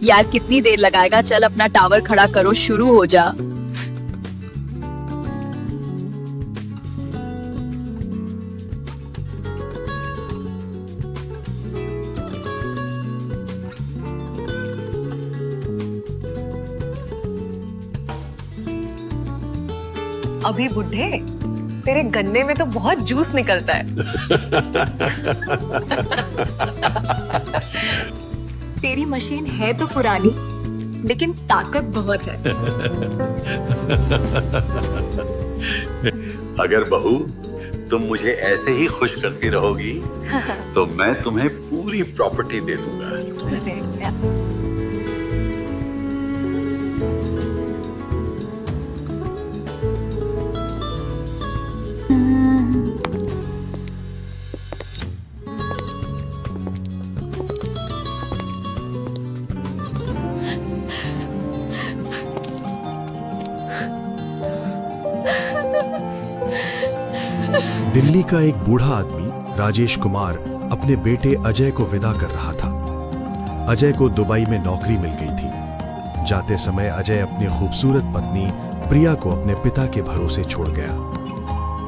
यार कितनी देर लगाएगा, चल अपना टावर खड़ा करो, शुरू हो जा। अभी बुढ़े, तेरे गन्ने में तो बहुत जूस निकलता है। तेरी मशीन है तो पुरानी, लेकिन ताकत बहुत है। अगर बहू तुम मुझे ऐसे ही खुश करती रहोगी तो मैं तुम्हें पूरी प्रॉपर्टी दे दूंगा। दिल्ली का एक बूढ़ा आदमी राजेश कुमार अपने बेटे अजय को विदा कर रहा था। अजय को दुबई में नौकरी मिल गई थी। जाते समय अजय अपनी खूबसूरत पत्नी प्रिया को अपने पिता के भरोसे छोड़ गया।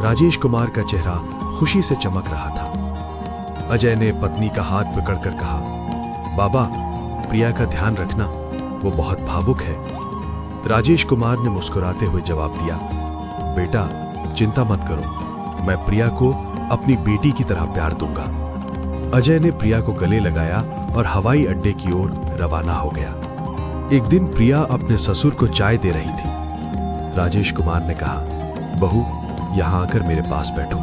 राजेश कुमार का चेहरा खुशी से चमक रहा था। अजय ने पत्नी का हाथ पकड़कर कहा, बाबा, प्रिया का ध्यान रखना, वो बहुत भावुक है। राजेश कुमार ने मुस्कुराते हुए जवाब दिया, बेटा चिंता मत करो, मैं प्रिया को अपनी बेटी की तरह प्यार दूंगा। अजय ने प्रिया को गले लगाया और हवाई अड्डे की ओर रवाना हो गया। एक दिन प्रिया अपने ससुर को चाय दे रही थी। राजेश कुमार ने कहा, बहू यहां आकर मेरे पास बैठो,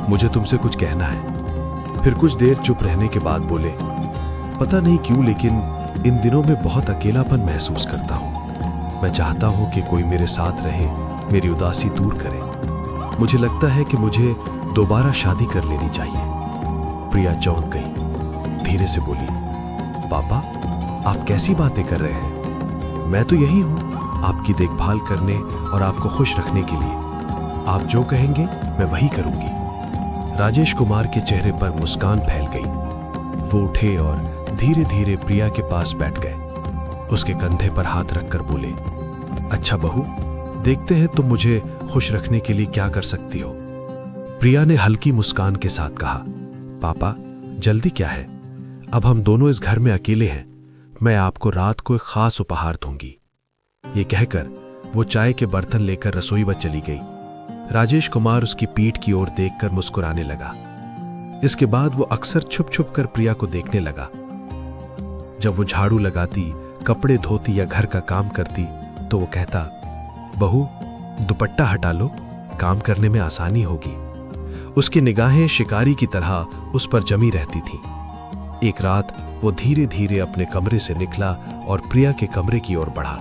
मुझे तुमसे कुछ कहना है। फिर कुछ देर चुप रहने के बाद बोले, पता नहीं क्यों लेकिन इन दिनों में बहुत अकेलापन महसूस करता हूं। मैं चाहता हूं कि कोई मेरे साथ रहे, मेरी उदासी दूर करे। मुझे लगता है कि मुझे दोबारा शादी कर लेनी चाहिए। प्रिया चौंक गई, धीरे से बोली, पापा आप कैसी बातें कर रहे हैं? मैं तो यही हूं आपकी देखभाल करने और आपको खुश रखने के लिए। आप जो कहेंगे मैं वही करूंगी। राजेश कुमार के चेहरे पर मुस्कान फैल गई। वो उठे और धीरे धीरे प्रिया के पास बैठ गए। उसके कंधे पर हाथ रखकर बोले, अच्छा बहू, देखते हैं तुम मुझे खुश रखने के लिए क्या कर सकती हो। प्रिया ने हल्की मुस्कान के साथ कहा, पापा जल्दी क्या है, अब हम दोनों इस घर में अकेले हैं। मैं आपको रात को एक खास उपहार दूंगी। ये कहकर वो चाय के बर्तन लेकर रसोई में चली गई। राजेश कुमार उसकी पीठ की ओर देखकर मुस्कुराने लगा। इसके बाद वो अक्सर छुप छुप कर प्रिया को देखने लगा। जब वो झाड़ू लगाती, कपड़े धोती या घर का काम करती तो वो कहता, बहू दुपट्टा हटा लो, काम करने में आसानी होगी। उसकी निगाहें शिकारी की तरह उस पर जमी रहती थीं। एक रात वो धीरे धीरे अपने कमरे से निकला और प्रिया के कमरे की ओर बढ़ा।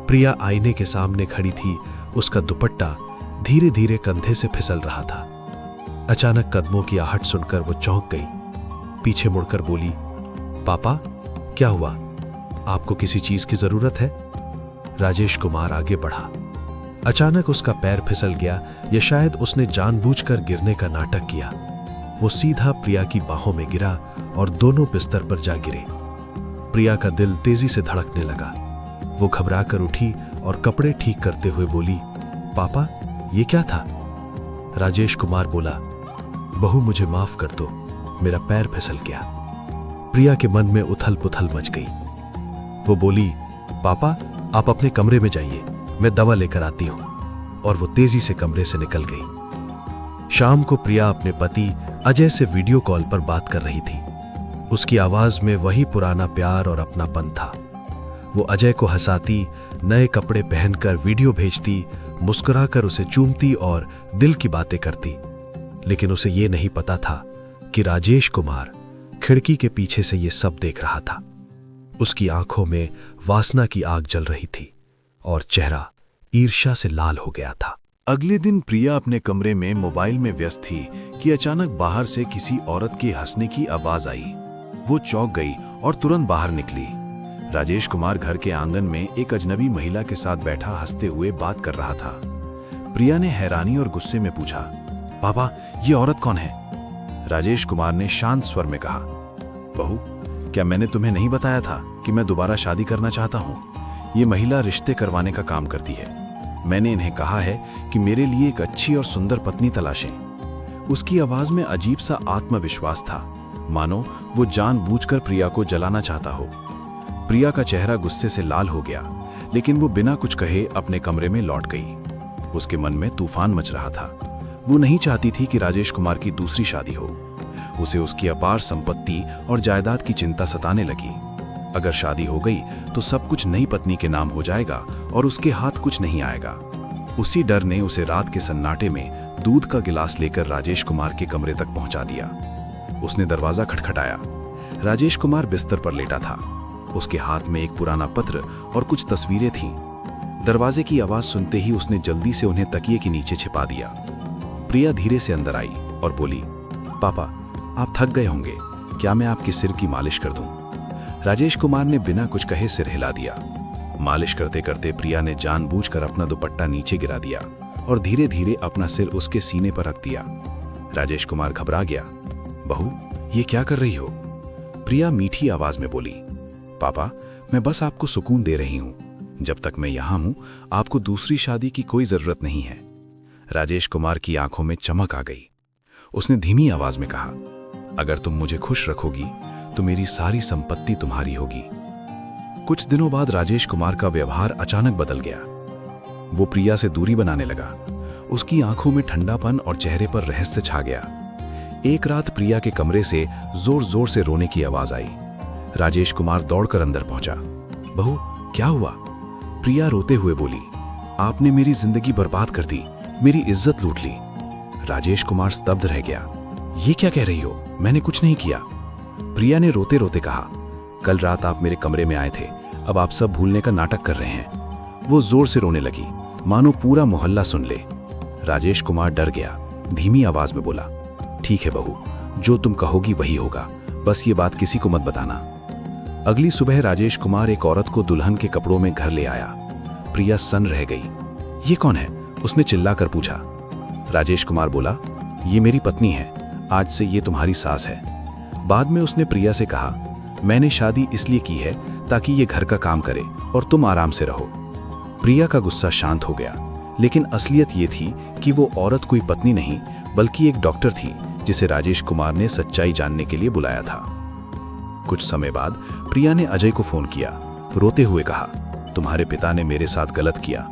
प्रिया आईने के सामने खड़ी थी। उसका दुपट्टा धीरे धीरे कंधे से फिसल रहा था। अचानक कदमों की आहट सुनकर वो चौंक गई। पीछे मुड़कर बोली, पापा क्या हुआ, आपको किसी चीज की जरूरत है? राजेश कुमार आगे बढ़ा। अचानक उसका पैर फिसल गया, या शायद उसने जानबूझकर गिरने का नाटक किया। वो सीधा प्रिया की बाहों में गिरा और दोनों बिस्तर पर जा गिरे। प्रिया का दिल तेजी से धड़कने लगा। वो घबराकर उठी और कपड़े ठीक करते हुए बोली, पापा ये क्या था? राजेश कुमार बोला, बहू मुझे माफ कर दो, मेरा पैर फिसल गया। प्रिया के मन में उथल पुथल मच गई। वो बोली, पापा आप अपने कमरे में जाइए, मैं दवा लेकर आती हूं। और वो तेजी से कमरे से निकल गई। शाम को प्रिया अपने पति अजय से वीडियो कॉल पर बात कर रही थी। उसकी आवाज में वही पुराना प्यार और अपनापन था। वो अजय को हंसाती, नए कपड़े पहनकर वीडियो भेजती, मुस्कुराकर उसे चूमती और दिल की बातें करती। लेकिन उसे ये नहीं पता था कि राजेश कुमार खिड़की के पीछे से ये सब देख रहा था। उसकी आंखों में वासना की आग जल रही थी और चेहरा ईर्ष्या से लाल हो गया था। अगले दिन प्रिया अपने कमरे में मोबाइल में व्यस्त थी कि अचानक बाहर से किसी औरत के हंसने की आवाज आई। वो चौंक गई और तुरंत बाहर निकली। राजेश कुमार घर के आंगन में एक अजनबी महिला के साथ बैठा हंसते हुए बात कर रहा था। प्रिया ने हैरानी और गुस्से में पूछा, पापा ये औरत कौन है? राजेश कुमार ने शांत स्वर में कहा, बहू क्या मैंने तुम्हें नहीं बताया था कि मैं दोबारा शादी करना चाहता हूँ? ये महिला रिश्ते करवाने का काम करती है। मैंने इन्हें कहा है कि मेरे लिए एक अच्छी और सुंदर पत्नी तलाशें। उसकी आवाज में अजीब सा आत्मविश्वास था, मानो वो जानबूझकर प्रिया को जलाना चाहता हो। प्रिया का चेहरा गुस्से से लाल हो गया, लेकिन वो बिना कुछ कहे अपने कमरे में लौट गई। उसके मन में तूफान मच रहा था। वो नहीं चाहती थी कि राजेश कुमार की दूसरी शादी हो। उसे उसकी अपार संपत्ति और जायदाद की चिंता सताने लगी। अगर शादी हो गई तो सब कुछ नई पत्नी के नाम हो जाएगा और उसके हाथ कुछ नहीं आएगा। उसी डर ने उसे रात के सन्नाटे में दूध का गिलास लेकर राजेश कुमार के कमरे तक पहुंचा दिया। उसने दरवाजा खटखटाया। राजेश कुमार बिस्तर पर लेटा था। उसके हाथ में एक पुराना पत्र और कुछ तस्वीरें थीं। दरवाजे की आवाज सुनते ही उसने जल्दी से उन्हें तकिए के नीचे छिपा दिया। प्रिया धीरे से अंदर आई और बोली, पापा, आप थक गए होंगे, क्या मैं आपके सिर की मालिश कर दूं? राजेश कुमार ने बिना कुछ कहे सिर हिला दिया। मालिश करते करते प्रिया ने जानबूझकर अपना दुपट्टा नीचे गिरा दिया और धीरे धीरे अपना सिर उसके सीने पर रख दिया। राजेश कुमार घबरा गया। बहू, ये क्या कर रही हो? प्रिया मीठी आवाज में बोली, पापा, मैं बस आपको सुकून दे रही हूं। जब तक मैं यहां हूं, आपको दूसरी शादी की कोई जरूरत नहीं है। राजेश कुमार की आंखों में चमक आ गई। उसने धीमी आवाज में कहा, अगर तुम मुझे खुश रखोगी तो मेरी सारी संपत्ति तुम्हारी होगी। कुछ दिनों बाद राजेश कुमार का व्यवहार अचानक बदल गया। वो प्रिया से दूरी बनाने लगा। उसकी आंखों में ठंडापन और चेहरे पर रहस्य छा गया। एक रात प्रिया के कमरे से जोर जोर से रोने की आवाज आई। राजेश कुमार दौड़कर अंदर पहुंचा। बहू, क्या हुआ? प्रिया रोते हुए बोली, आपने मेरी जिंदगी बर्बाद कर दी, मेरी इज्जत लूट ली। राजेश कुमार स्तब्ध रह गया। ये क्या कह रही हो? मैंने कुछ नहीं किया। प्रिया ने रोते रोते कहा, कल रात आप मेरे कमरे में आए थे, अब आप सब भूलने का नाटक कर रहे हैं। वो जोर से रोने लगी, मानो पूरा मोहल्ला सुन ले। राजेश कुमार डर गया, धीमी आवाज में बोला, ठीक है बहू, जो तुम कहोगी वही होगा, बस ये बात किसी को मत बताना। अगली सुबह राजेश कुमार एक औरत को दुल्हन के कपड़ों में घर ले आया। प्रिया सन्न रह गई। ये कौन है? उसने चिल्लाकर पूछा। राजेश कुमार बोला, ये मेरी पत्नी है, आज से ये तुम्हारी सास है। बाद में उसने प्रिया से कहा, मैंने शादी इसलिए की है ताकि ये घर का काम करे और तुम आराम से रहो। प्रिया का गुस्सा शांत हो गया, लेकिन असलियत ये थी कि वो औरत कोई पत्नी नहीं बल्कि एक डॉक्टर थी जिसे राजेश कुमार ने सच्चाई जानने के लिए बुलाया था। कुछ समय बाद प्रिया ने अजय को फोन किया। रोते हुए कहा, तुम्हारे पिता ने मेरे साथ गलत किया।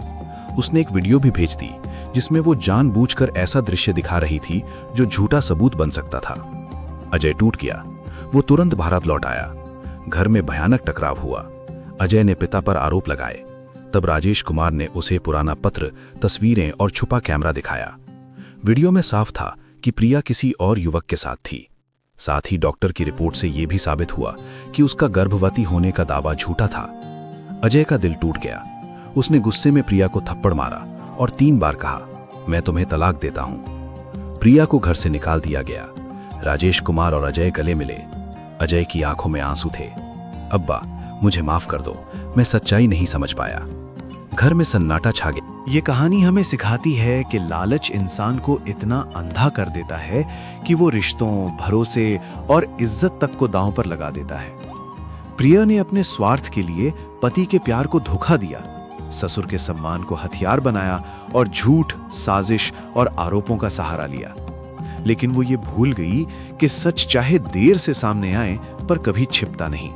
उसने एक वीडियो भी भेज दी जिसमें वो जानबूझकर ऐसा दृश्य दिखा रही थी जो झूठा सबूत बन सकता था। अजय टूट गया। वो तुरंत भारत लौट आया। घर में भयानक टकराव हुआ। अजय ने पिता पर आरोप लगाए। तब राजेश कुमार ने उसे पुराना पत्र, तस्वीरें और छुपा कैमरा दिखाया। वीडियो में साफ था कि प्रिया किसी और युवक के साथ थी। साथ ही डॉक्टर की रिपोर्ट से यह भी साबित हुआ कि उसका गर्भवती होने का दावा झूठा था। अजय का दिल टूट गया। उसने गुस्से में प्रिया को थप्पड़ मारा और 3 बार कहा, मैं तुम्हें तलाक देता हूं। प्रिया को घर से निकाल दिया गया। राजेश कुमार और अजय गले मिले। अजय की आंखों में आंसू थे। अब्बा, मुझे माफ कर दो, मैं सच्चाई नहीं समझ पाया। घर में सन्नाटा छा गया। ये कहानी हमें सिखाती है कि लालच इंसान को इतना अंधा कर देता है कि वो रिश्तों, भरोसे और इज्जत तक को दांव पर लगा देता है। प्रिया ने अपने स्वार्थ के लिए पति के प्यार को धोखा दिया, ससुर के सम्मान को हथियार बनाया और झूठ, साजिश और आरोपों का सहारा लिया। लेकिन वो ये भूल गई कि सच चाहे देर से सामने आए पर कभी छिपता नहीं।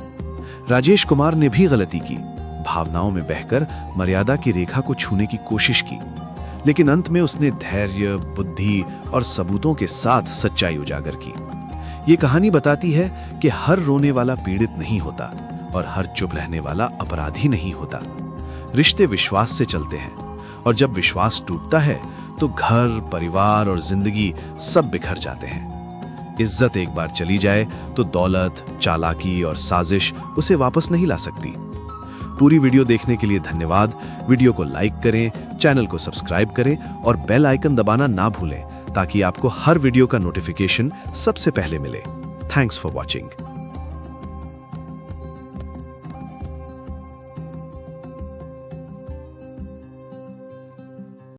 राजेश कुमार ने भी गलती की, भावनाओं में बहकर मर्यादा की रेखा को छूने की कोशिश की, लेकिन अंत में उसने धैर्य, बुद्धि और सबूतों के साथ सच्चाई उजागर की। ये कहानी बताती है कि हर रोने वाला पीड़ित नहीं होता और हर चुप रहने वाला अपराधी नहीं होता। रिश्ते विश्वास से चलते हैं और जब विश्वास टूटता है तो घर, परिवार और जिंदगी सब बिखर जाते हैं। इज्जत एक बार चली जाए तो दौलत, चालाकी और साजिश उसे वापस नहीं ला सकती। पूरी वीडियो देखने के लिए धन्यवाद। वीडियो को लाइक करें, चैनल को सब्सक्राइब करें और बेल आइकन दबाना ना भूलें ताकि आपको हर वीडियो का नोटिफिकेशन सबसे पहले मिले। Thanks for watching.